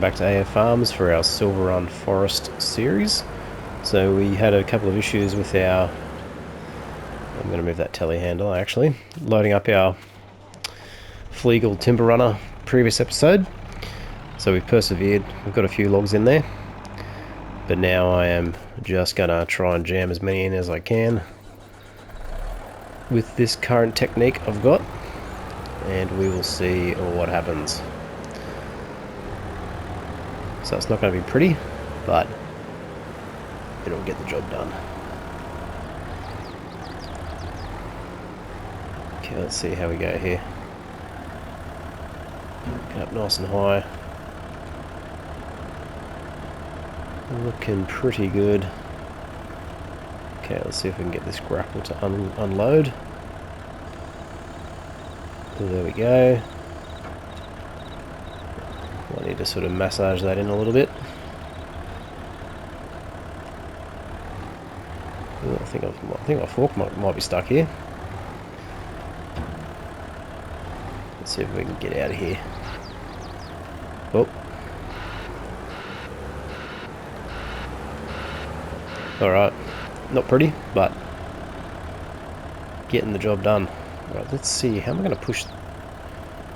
Back to AF Farms for our Silverrun Forest series. So we had a couple of issues with our... I'm going to move that telehandler actually. Loading up our Fleagle Timber Runner previous episode. So we've persevered, we've got a few logs in there. But now I am just going to try and jam as many in as I can with this current technique I've got. And we will see what happens. So it's not going to be pretty, but it'll get the job done. Okay, let's see how we go here. Get up nice and high. Looking pretty good. Okay, let's see if we can get this grapple to unload. There we go. I need to sort of massage that in a little bit. Ooh, I think my fork might be stuck here. Let's see if we can get out of here. Oh. Alright. Not pretty, but getting the job done. Right, let's see. How am I going to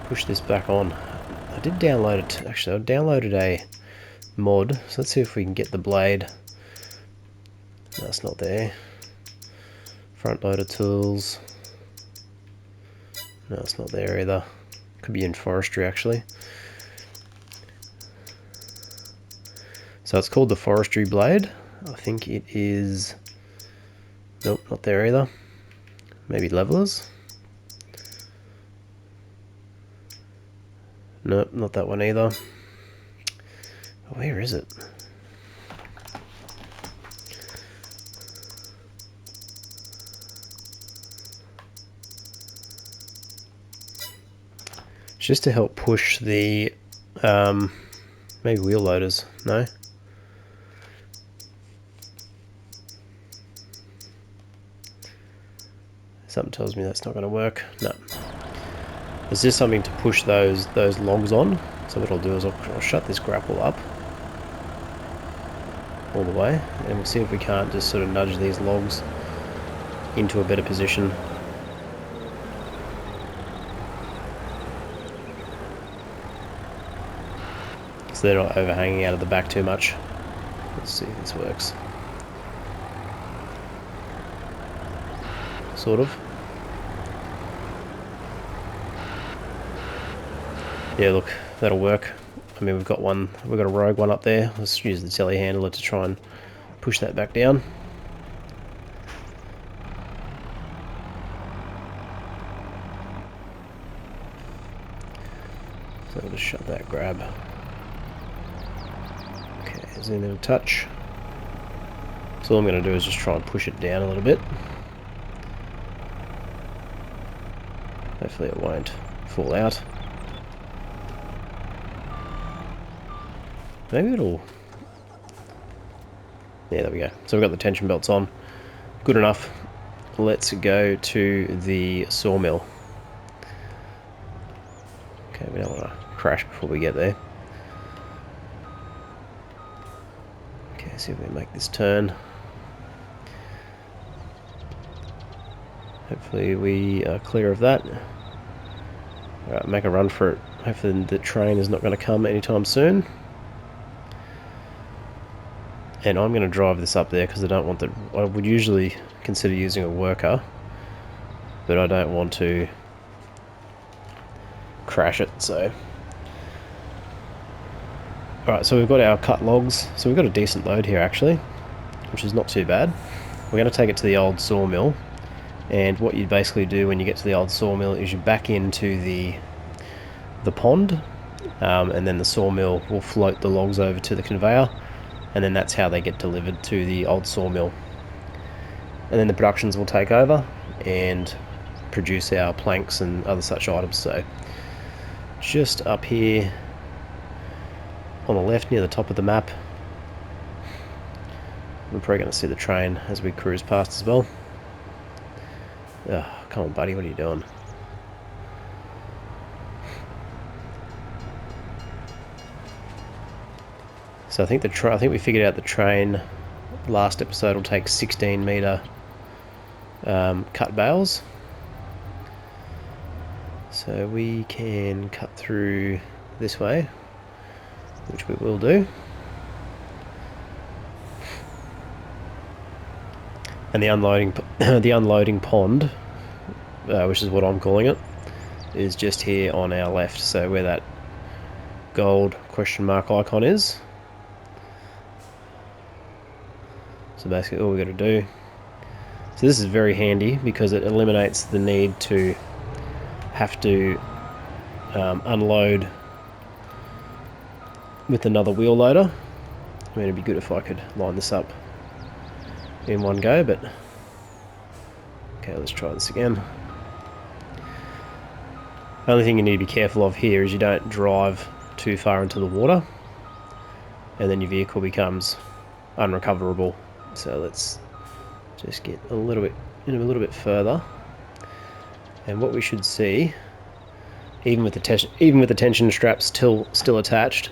push this back on? I did download it. Actually, I downloaded a mod. So let's see if we can get the blade. No, it's not there. Front loader tools. No, it's not there either. Could be in Forestry actually. So it's called the Forestry blade. I think it is... Nope, not there either. Maybe levelers? Nope, not that one either. Where is it? It's just to help push the maybe wheel loaders. No? Something tells me that's not going to work. No. Is this something to push those logs on? So what I'll do is I'll shut this grapple up all the way, and we'll see if we can't just sort of nudge these logs into a better position. So they're not overhanging out of the back too much. Let's see if this works. Sort of. Yeah, look, that'll work. I mean, we've got a rogue one up there. Let's use the telehandler to try and push that back down. So I'll just shut that grab. Okay, zoom in a touch. So all I'm going to do is just try and push it down a little bit. Hopefully it won't fall out. Maybe it'll... Yeah, there we go. So we've got the tension belts on. Good enough. Let's go to the sawmill. Okay, we don't want to crash before we get there. Okay, see if we can make this turn. Hopefully we are clear of that. Alright, make a run for it. Hopefully the train is not going to come anytime soon. And I'm going to drive this up there because I don't want the... I would usually consider using a worker, but I don't want to crash it, so... Alright, so we've got our cut logs. So we've got a decent load here actually, which is not too bad. We're going to take it to the old sawmill, and what you basically do when you get to the old sawmill is you back into the pond, and then the sawmill will float the logs over to the conveyor, and then that's how they get delivered to the old sawmill. And then the productions will take over and produce our planks and other such items. So just up here on the left near the top of the map, we're probably going to see the train as we cruise past as well. Oh, come on buddy, what are you doing? So I think I think we figured out the train last episode will take 16 metre cut bales. So we can cut through this way, which we will do. And the unloading pond, which is what I'm calling it, is just here on our left. So where that gold question mark icon is. So basically all we've got to do. So this is very handy because it eliminates the need to have to unload with another wheel loader. I mean, it'd be good if I could line this up in one go, but okay, let's try this again. The only thing you need to be careful of here is you don't drive too far into the water and then your vehicle becomes unrecoverable. So let's just get a little bit further, and what we should see, even with the tension straps still attached,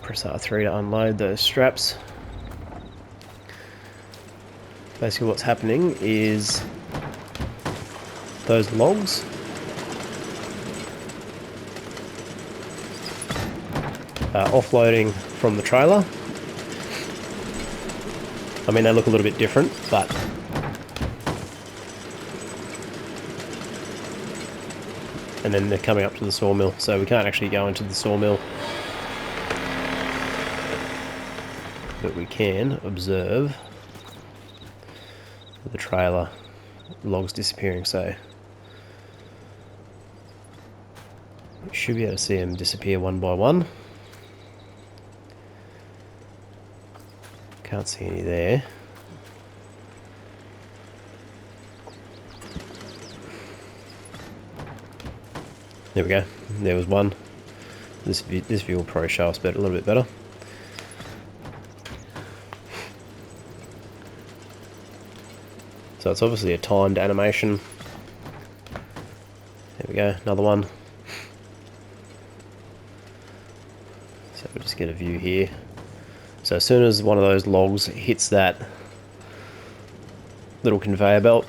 press R3 to unload those straps. Basically what's happening is those logs are offloading from the trailer. I mean, they look a little bit different, but and then they're coming up to the sawmill, so we can't actually go into the sawmill, but we can observe the trailer logs disappearing. So we should be able to see them disappear one by one. Can't see any there. There we go. There was one. This view will probably show us a little bit better. So it's obviously a timed animation. There we go, another one. So we'll just get a view here. So as soon as one of those logs hits that little conveyor belt,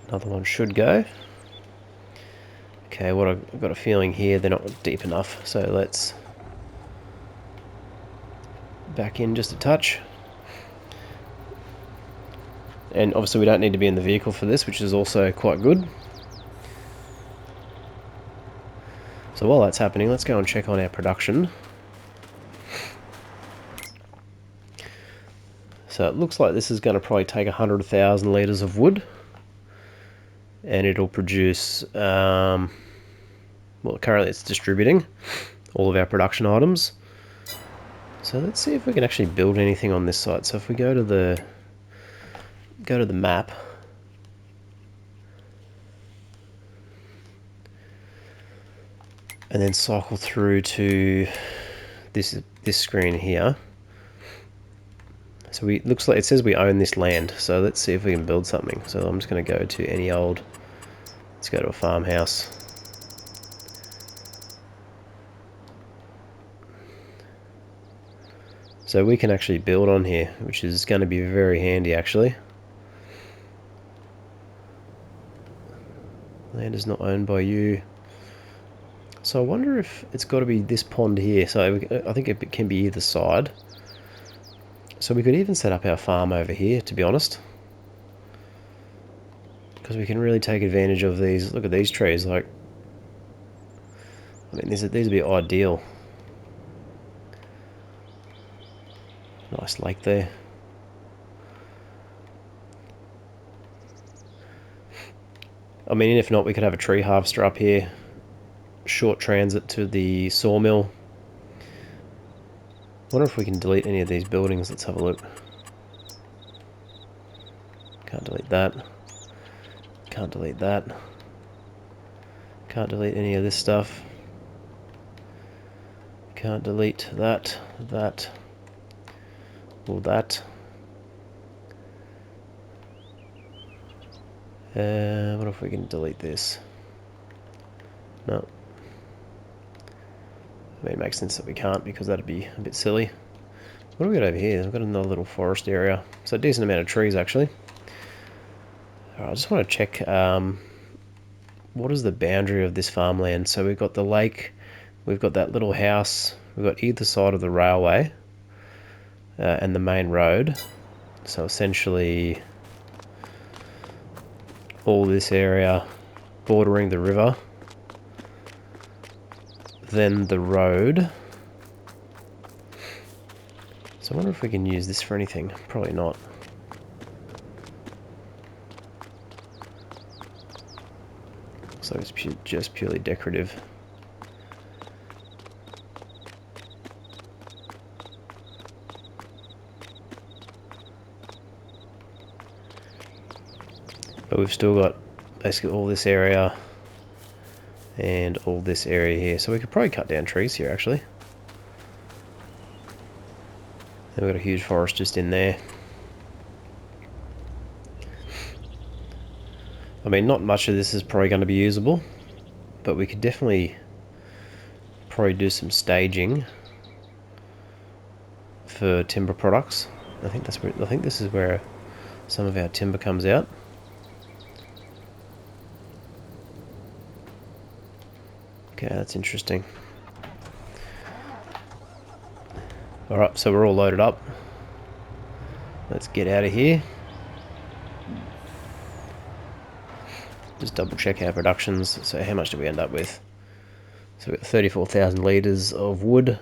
another one should go. Okay, what I've got a feeling here, they're not deep enough, so let's back in just a touch. And obviously we don't need to be in the vehicle for this, which is also quite good. So while that's happening, let's go and check on our production. So it looks like this is going to probably take 100,000 litres of wood, and it'll produce, well, currently it's distributing all of our production items. So let's see if we can actually build anything on this site. So if we go to the map, and then cycle through to this screen here. So looks like it says we own this land. So let's see if we can build something. So I'm just going to go to any old. Let's go to a farmhouse. So we can actually build on here, which is going to be very handy actually. Land is not owned by you. So I wonder if it's got to be this pond here. So I think it can be either side. So we could even set up our farm over here, to be honest. Because we can really take advantage of these. Look at these trees. Like, I mean, these would be ideal. Nice lake there. I mean, if not, we could have a tree harvester up here. Short transit to the sawmill. Wonder if we can delete any of these buildings. Let's have a look. Can't delete that. Can't delete that. Can't delete any of this stuff. Can't delete that, or that. What if we can delete this? No. I mean, it makes sense that we can't because that'd be a bit silly. What do we got over here? We've got another little forest area. So a decent amount of trees, actually. Alright, I just want to check what is the boundary of this farmland. So we've got the lake, we've got that little house, we've got either side of the railway and the main road. So essentially all this area bordering the river, then the road. So I wonder if we can use this for anything. Probably not. So it's just purely decorative. But we've still got basically all this area and all this area here. So we could probably cut down trees here, actually. And we've got a huge forest just in there. I mean, not much of this is probably going to be usable, but we could definitely probably do some staging for timber products. I think this is where some of our timber comes out. Okay, that's interesting. Alright, so we're all loaded up. Let's get out of here. Just double check our productions. So how much do we end up with? So we've got 34,000 litres of wood.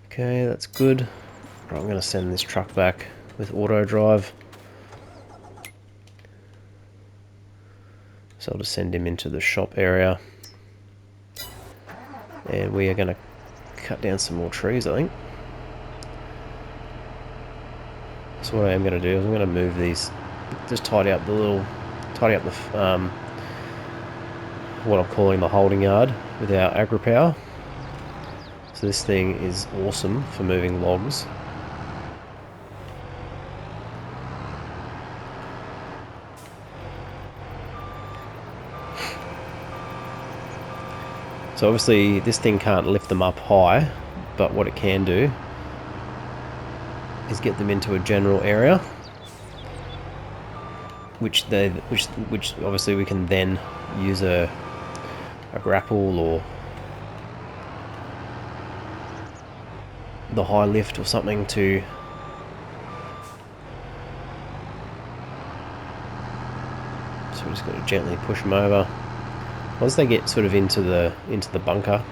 Okay, that's good. Right, I'm going to send this truck back with auto drive. So I'll just send him into the shop area. And we are going to cut down some more trees, I think. So what I am going to do is I'm going to move these, just tidy up the what I'm calling the holding yard with our agri-power. So this thing is awesome for moving logs. So obviously this thing can't lift them up high, but what it can do is get them into a general area, which obviously we can then use a grapple or the high lift or something to so we're just going to gently push them over. Once they get sort of into the bunker,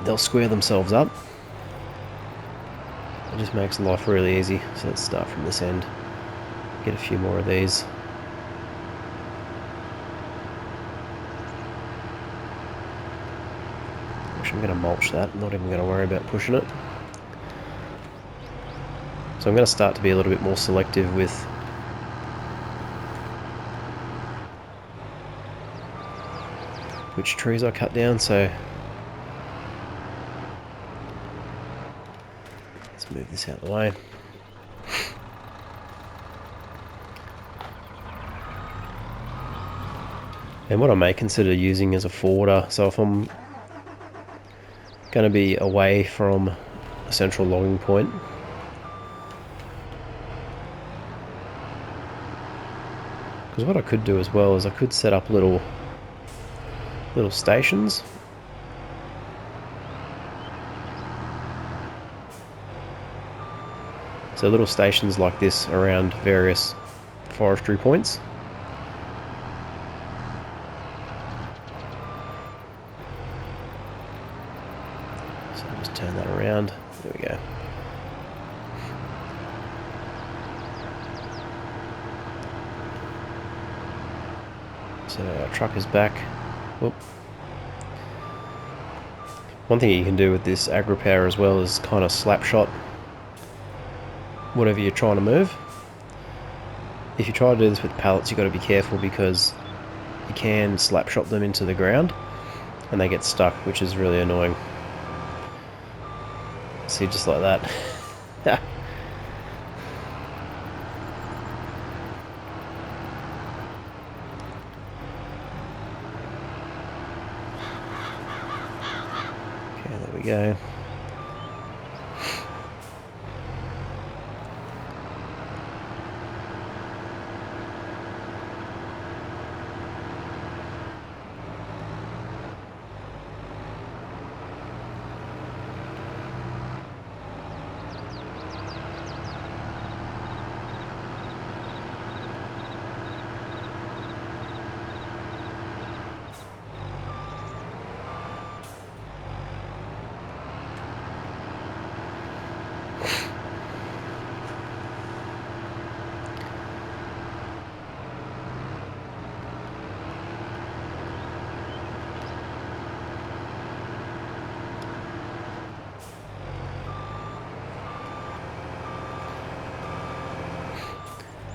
they'll square themselves up. It just makes life really easy. So let's start from this end. Get a few more of these. Actually, I'm going to mulch that. I'm not even going to worry about pushing it. So I'm going to start to be a little bit more selective with which trees I cut down. So let's move this out of the way. And what I may consider using as a forwarder, so if I'm going to be away from a central logging point, because what I could do as well is I could set up little stations. So little stations like this around various forestry points. So I'll just turn that around. There we go. So our truck is back. Whoop. One thing you can do with this agri-power as well is kind of slap shot whatever you're trying to move. If you try to do this with pallets, you've got to be careful because you can slap shot them into the ground and they get stuck, which is really annoying. See, just like that. go.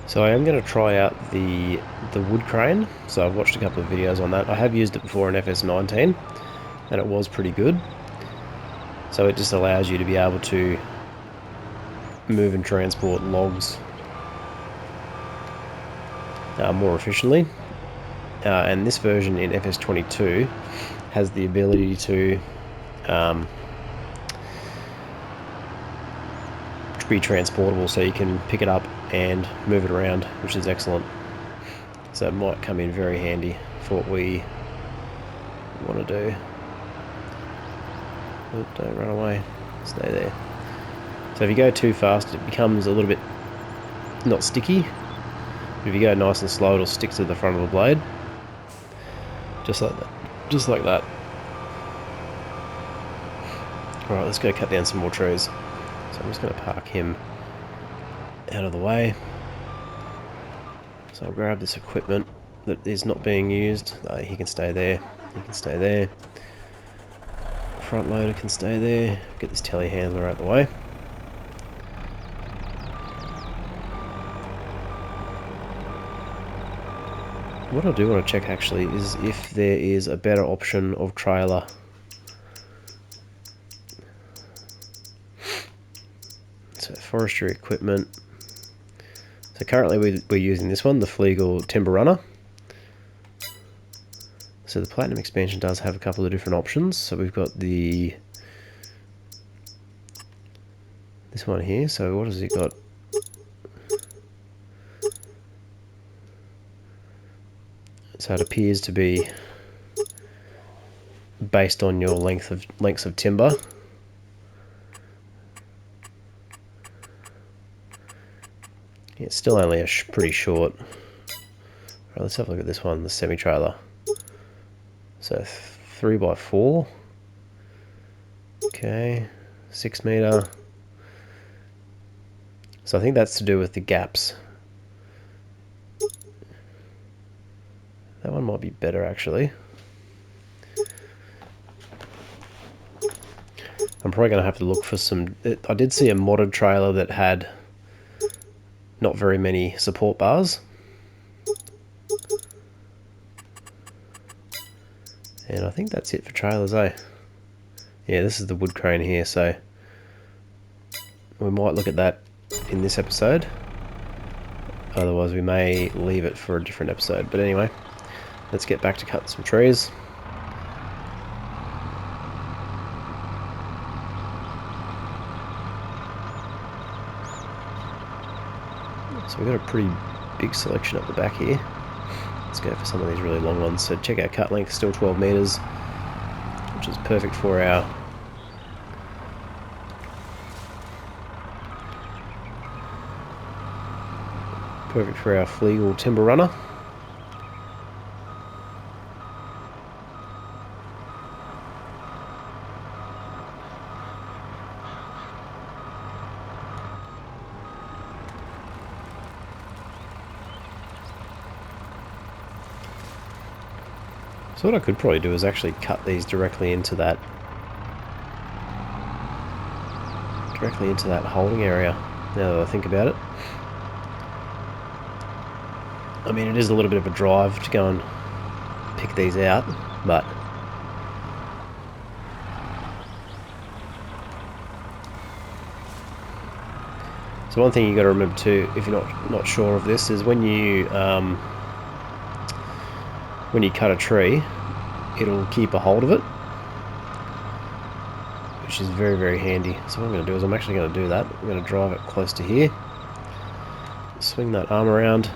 So I am going to try out the wood crane. So I've watched a couple of videos on that. I have used it before in FS19 and it was pretty good. So it just allows you to be able to move and transport logs more efficiently. And this version in FS22 has the ability to be transportable, so you can pick it up and move it around, which is excellent. So it might come in very handy for what we want to do. Oh, don't run away, stay there. So if you go too fast, it becomes a little bit not sticky. But if you go nice and slow, it'll stick to the front of the blade, just like that. Just like that. All right, let's go cut down some more trees. So I'm just going to park him out of the way. So I'll grab this equipment that is not being used. He can stay there. He can stay there. Front loader can stay there. Get this telehandler out of the way. What I do want to check actually is if there is a better option of trailer. So forestry equipment. So currently we're using this one, the Flegel Timber Runner. So the Platinum expansion does have a couple of different options. So we've got this one here. So what has it got? So it appears to be based on your lengths of timber. It's still only pretty short. Right, let's have a look at this one, the semi-trailer. So 3x4. Okay, 6 meter. So I think that's to do with the gaps. That one might be better actually. I'm probably going to have to look for some... I did see a modded trailer that had not very many support bars. And I think that's it for trailers, eh? Yeah, this is the wood crane here, so we might look at that in this episode. Otherwise we may leave it for a different episode. But anyway, let's get back to cutting some trees. So we've got a pretty big selection up the back here. Let's go for some of these really long ones. So check our cut length, still 12 meters, which is perfect for our Flegel Timber Runner. So what I could probably do is actually cut these directly into that holding area, now that I think about it. I mean, it is a little bit of a drive to go and pick these out, but so one thing you got to remember too, if you're not sure of this, is when you cut a tree, it'll keep a hold of it, which is very, very handy. So what I'm going to do is I'm actually going to do that. I'm going to drive it close to here, swing that arm around,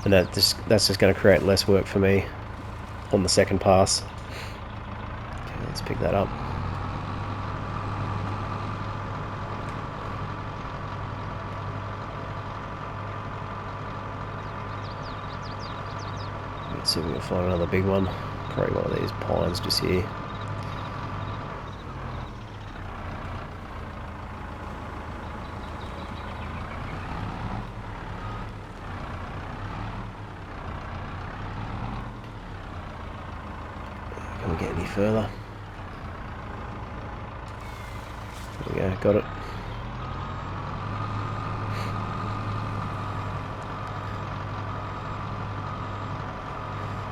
and that's just going to create less work for me on the second pass. Okay, let's pick that up. Let's see if we can find another big one. Probably one of these pines just here. Can we get any further? There we go, got it.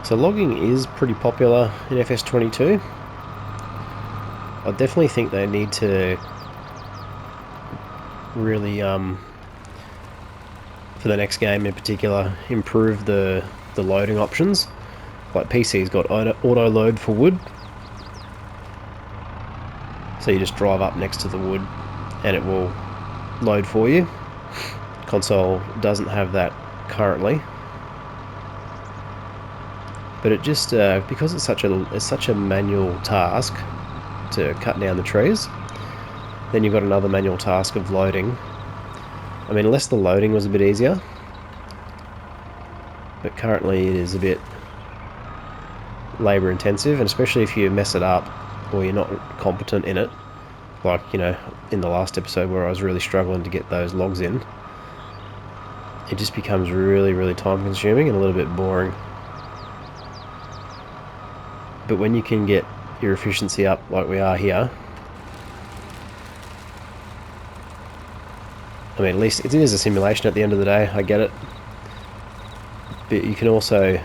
So logging is pretty popular in FS22. I definitely think they need to really, for the next game in particular, improve the loading options. Like PC's got auto load for wood, so you just drive up next to the wood and it will load for you. Console doesn't have that currently. But it just because it's such a manual task to cut down the trees, then you've got another manual task of loading. I mean, unless the loading was a bit easier, but currently it is a bit labor intensive, and especially if you mess it up or you're not competent in it, like, you know, in the last episode where I was really struggling to get those logs in, it just becomes really, really time consuming and a little bit boring. But when you can get your efficiency up like we are here, I mean, at least it is a simulation at the end of the day, I get it. But you can also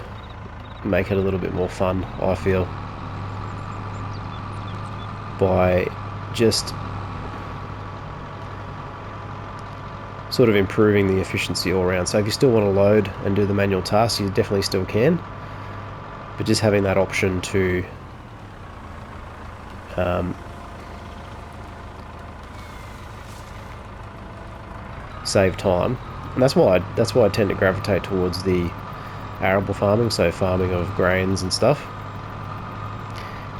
make it a little bit more fun, I feel, by just sort of improving the efficiency all around. So if you still want to load and do the manual tasks, you definitely still can. But just having that option to save time, and that's why I tend to gravitate towards the arable farming, so farming of grains and stuff,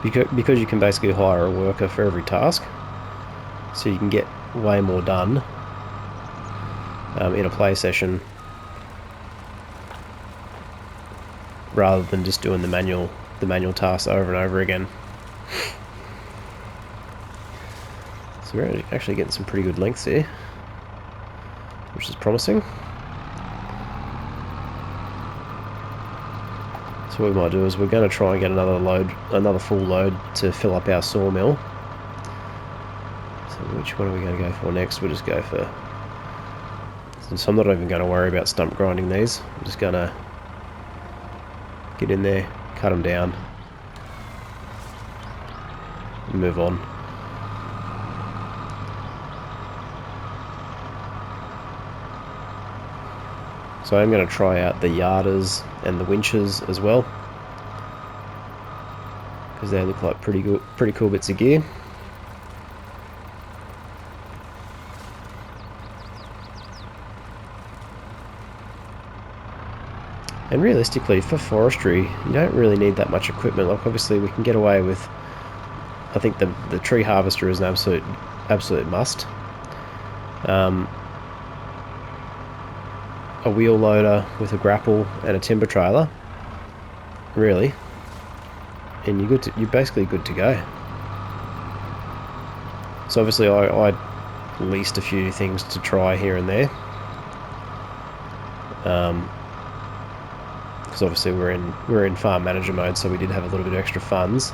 because you can basically hire a worker for every task, so you can get way more done in a play session, rather than just doing the manual tasks over and over again. So we're actually getting some pretty good lengths here, which is promising. So what we might do is we're going to try and get another full load to fill up our sawmill. So which one are we going to go for next? We'll just go for... So I'm not even going to worry about stump grinding these. I'm just going to get in there, cut them down, and move on. So I'm going to try out the yarders and the winches as well, because they look like pretty cool bits of gear. And realistically, for forestry, you don't really need that much equipment. Like, obviously we can get away with, I think the tree harvester is an absolute must. A wheel loader with a grapple and a timber trailer, really, and you're basically good to go. So obviously I leased a few things to try here and there, because obviously we're in farm manager mode, so we did have a little bit of extra funds.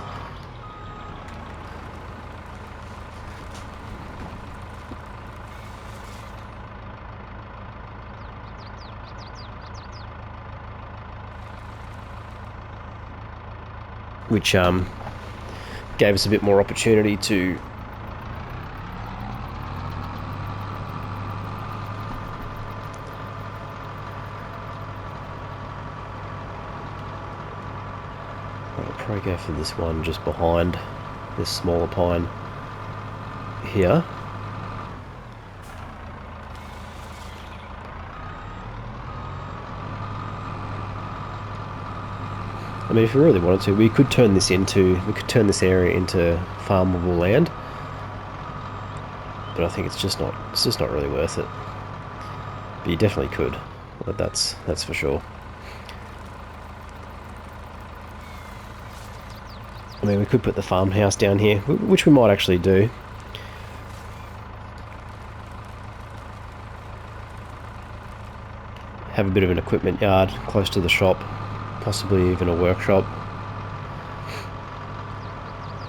Which gave us a bit more opportunity to Probably go for this one just behind this smaller pine here. I mean, if we really wanted to, we could turn this area into farmable land, but I think it's just not really worth it. But you definitely could, but that's for sure. I mean, we could put the farmhouse down here, which we might actually do. Have a bit of an equipment yard close to the shop, possibly even a workshop.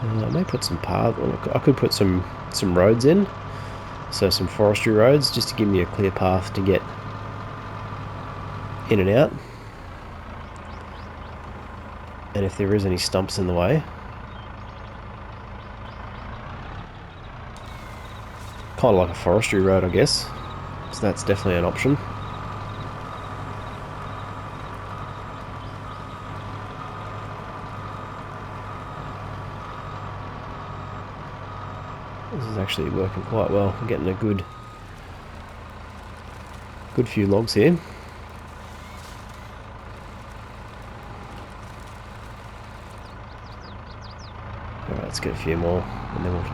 I may put some paths. I could put some roads in, so some forestry roads, just to give me a clear path to get in and out. And if there is any stumps in the way, kind of like a forestry road, I guess. So that's definitely an option. This is actually working quite well. I'm getting a good few logs here. Alright, let's get a few more, and then we'll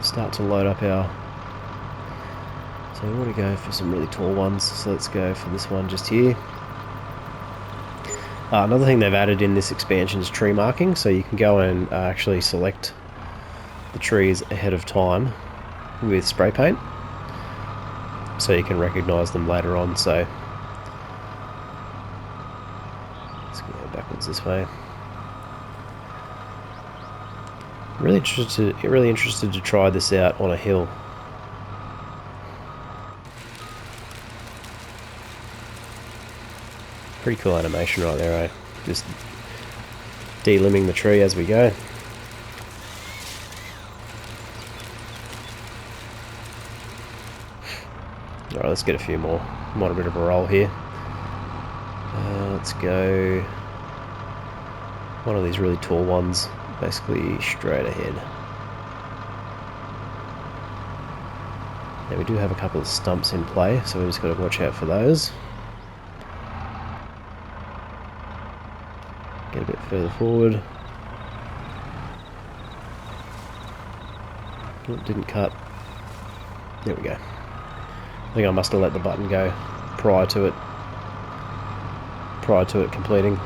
start to load up our... So we want to go for some really tall ones, so let's go for this one just here. Another thing they've added in this expansion is tree marking, so you can go and actually select the trees ahead of time with spray paint, so you can recognise them later on. So let's go backwards this way. Really interested to try this out on a hill. Pretty cool animation right there, eh? Just de-limbing the tree as we go. Alright, let's get a few more. I'm on a bit of a roll here. Let's go one of these really tall ones, basically straight ahead. Now we do have a couple of stumps in play, so we just got to watch out for those. Get a bit further forward. Oh, didn't cut. There we go. I think I must have let the button go prior to it completing.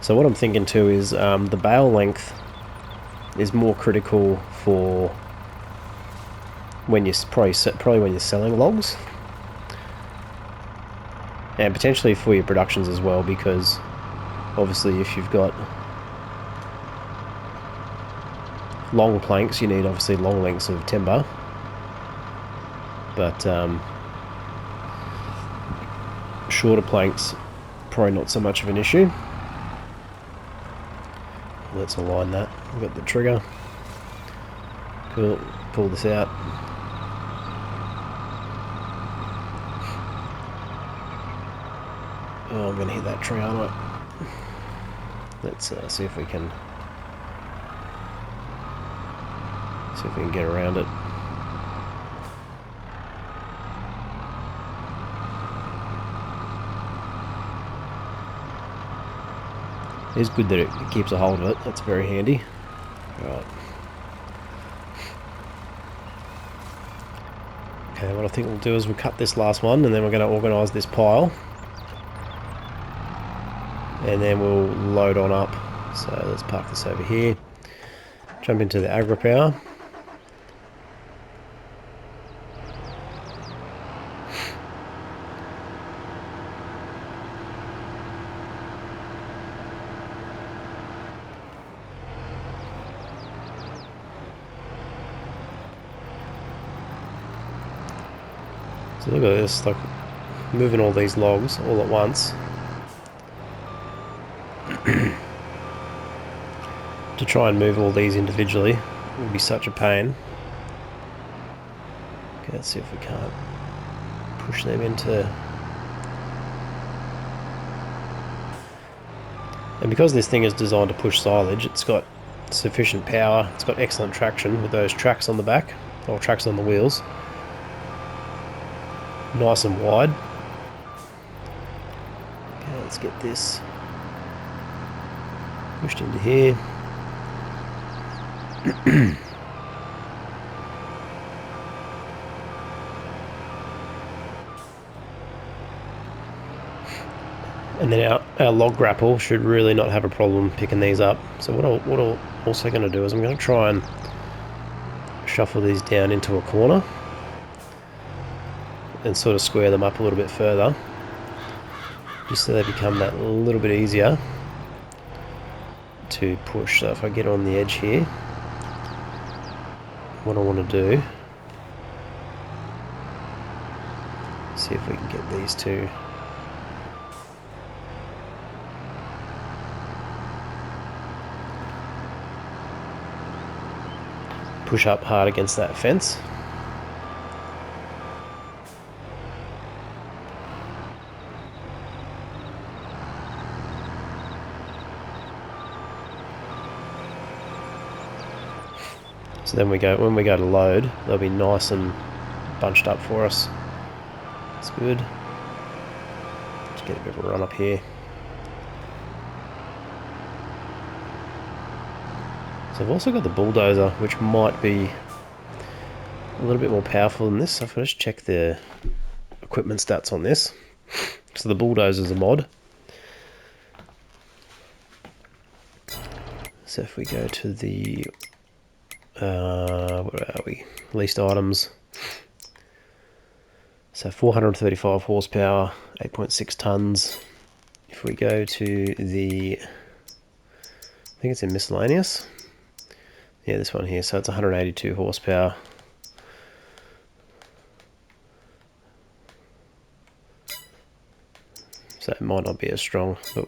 So what I'm thinking too is the bale length is more critical for when you're probably when you're selling logs, and potentially for your productions as well, because obviously if you've got long planks, you need obviously long lengths of timber, but shorter planks probably not so much of an issue. Let's align that. We've got the trigger. Cool. Pull this out. Oh, I'm going to hit that tree, aren't I? Let's see if we can get around it. It's good that it keeps a hold of it. That's very handy. Right. Okay, what I think we'll do is we'll cut this last one, and then we're going to organise this pile, and then we'll load on up. So let's park this over here. Jump into the agri-power. So look at this, like moving all these logs all at once. To try and move all these individually would be such a pain. Okay, let's see if we can't push them into... And because this thing is designed to push silage, it's got sufficient power, it's got excellent traction with those tracks on the back, or tracks on the wheels. Nice and wide. Okay, let's get this pushed into here. And then our log grapple should really not have a problem picking these up. So what I'm also going to do is I'm going to try and shuffle these down into a corner and sort of square them up a little bit further, just so they become that little bit easier to push. So if I get on the edge here, what I want to do, see if we can get these two push up hard against that fence. So then when we go to load, they'll be nice and bunched up for us. That's good. Just get a bit of a run up here. So I've also got the bulldozer, which might be a little bit more powerful than this. So if I just check the equipment stats on this. So the bulldozer is a mod. So if we go to the where are we? Leased items. So 435 horsepower, 8.6 tons. If we go to the, I think it's in miscellaneous. Yeah, this one here. So it's 182 horsepower. So it might not be as strong, but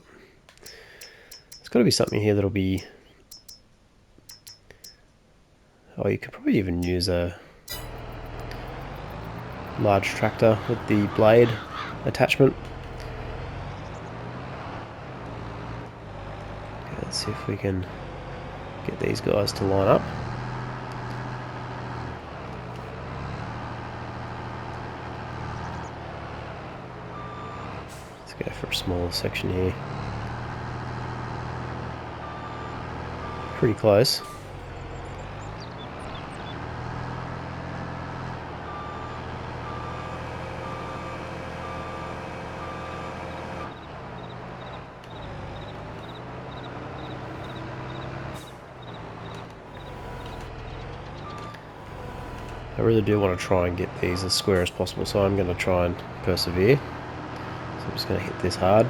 there's got to be something here that'll be... Oh, you could probably even use a large tractor with the blade attachment. Okay, let's see if we can get these guys to line up. Let's go for a smaller section here. Pretty close. I really do want to try and get these as square as possible, so I'm going to try and persevere. So I'm just going to hit this hard.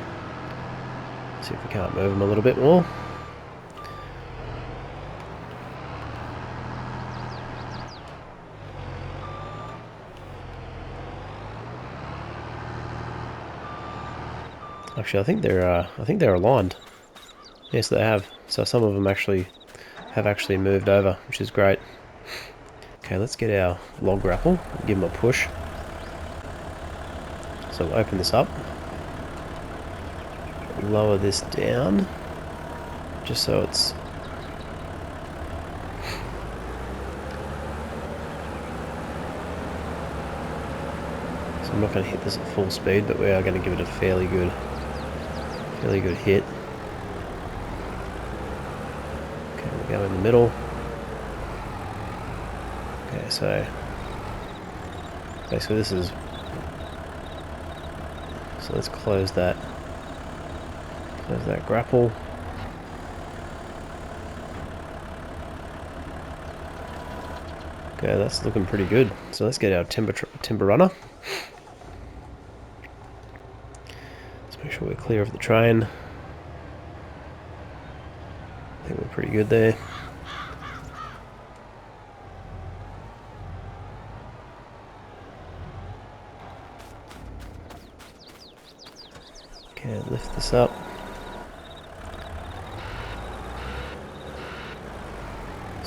See if we can't move them a little bit more. Actually, I think they're aligned. Yes, they have. So some of them have actually moved over, which is great. Okay, let's get our log grapple, give them a push. So we'll open this up, lower this down, just so it's... So I'm not going to hit this at full speed, but we are going to give it a fairly good hit. Okay, we'll go in the middle. Okay, so basically this is... So let's close that grapple. Okay, that's looking pretty good. So let's get our timber runner. Let's make sure we're clear of the train. I think we're pretty good there. Okay, lift this up.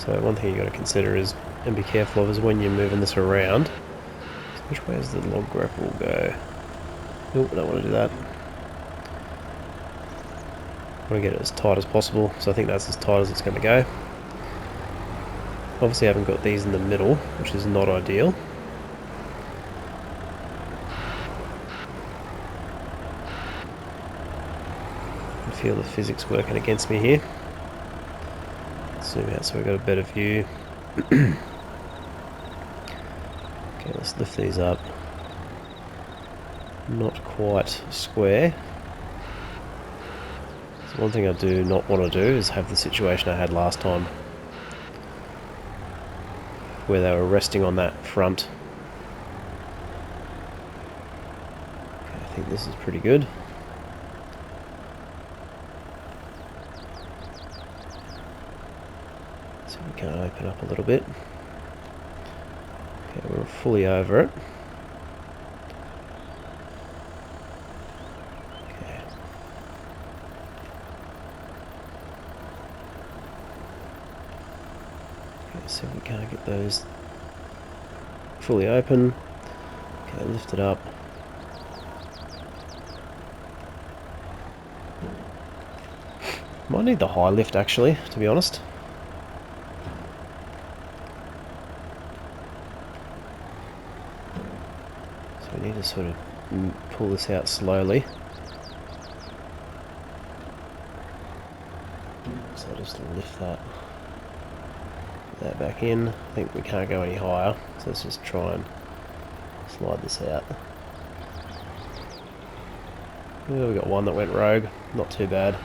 So one thing you got to consider is, and be careful of, is when you're moving this around, which way does the log grapple go? Nope, I don't want to do that. I want to get it as tight as possible, so I think that's as tight as it's going to go. Obviously I haven't got these in the middle, which is not ideal. I feel the physics working against me here. Zoom out so we've got a better view. Okay, let's lift these up. Not quite square. So one thing I do not want to do is have the situation I had last time, where they were resting on that front. Okay, I think this is pretty good. So we can open up a little bit. Okay, we're fully over it. Okay. Okay, so we can't get those fully open. Okay, lift it up. Might need the high lift actually, to be honest. So we need to sort of pull this out slowly. So I'll just lift that, put that back in. I think we can't go any higher, so let's just try and slide this out. Oh, we got one that went rogue, not too bad.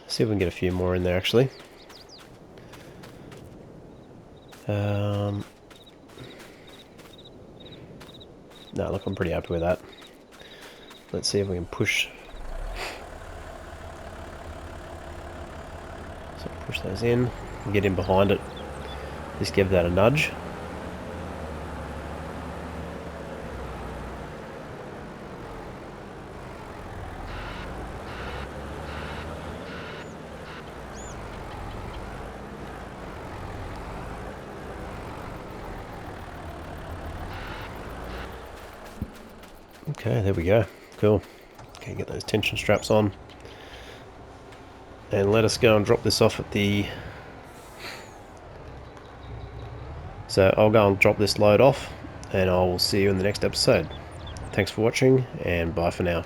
See if we can get a few more in there actually. No, look, I'm pretty happy with that. Let's see if we can push. So push those in and get in behind it. Just give that a nudge. Okay, there we go. Cool. Okay, get those tension straps on. And let us go and drop this off at the... So I'll go and drop this load off, and I will see you in the next episode. Thanks for watching, and bye for now.